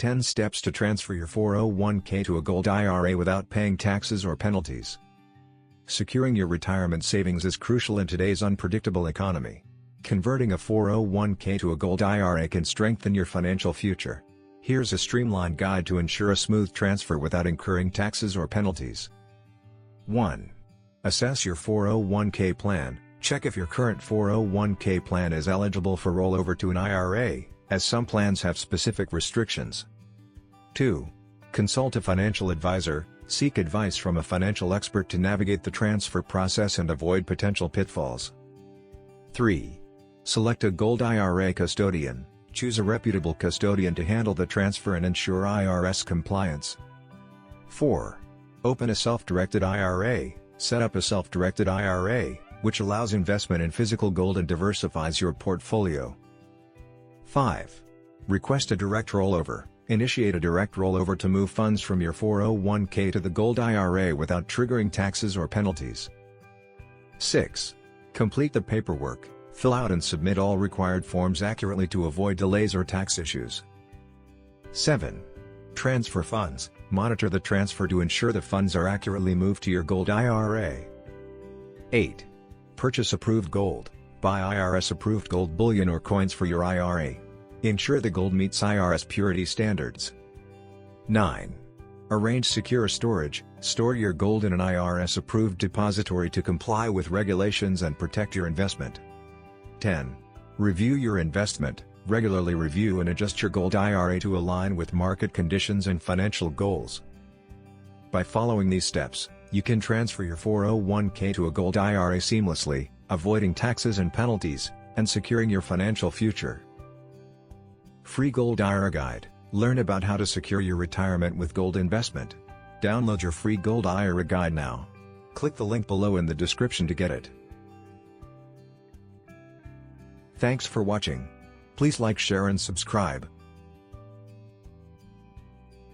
10 steps to transfer your 401k to a gold IRA without paying taxes or penalties. Securing your retirement savings is crucial in today's unpredictable economy. Converting a 401k to a gold IRA can strengthen your financial future. Here's a streamlined guide to ensure a smooth transfer without incurring taxes or penalties. 1. Assess your 401k plan. Check if your current 401k plan is eligible for rollover to an IRA, as some plans have specific restrictions. 2. Consult a financial advisor. Seek advice from a financial expert to navigate the transfer process and avoid potential pitfalls. 3. Select a gold IRA custodian. Choose a reputable custodian to handle the transfer and ensure IRS compliance. 4. Open a self-directed IRA. Set up a self-directed IRA, which allows investment in physical gold and diversifies your portfolio. 5. Request a direct rollover. Initiate a direct rollover to move funds from your 401k to the gold IRA without triggering taxes or penalties. 6. Complete the paperwork. Fill out and submit all required forms accurately to avoid delays or tax issues. 7. Transfer funds. Monitor the transfer to ensure the funds are accurately moved to your gold IRA. 8. Purchase approved gold. Buy IRS-approved gold bullion or coins for your IRA. Ensure the gold meets IRS purity standards. 9. Arrange secure storage. Store your gold in an IRS-approved depository to comply with regulations and protect your investment. 10. Review your investment. Regularly review and adjust your gold IRA to align with market conditions and financial goals. By following these steps, you can transfer your 401k to a gold IRA seamlessly, avoiding taxes and penalties, and securing your financial future. Free Gold IRA Guide. Learn about how to secure your retirement with gold investment. Download your free Gold IRA Guide now. Click the link below in the description to get it. Thanks for watching. Please like, share and subscribe.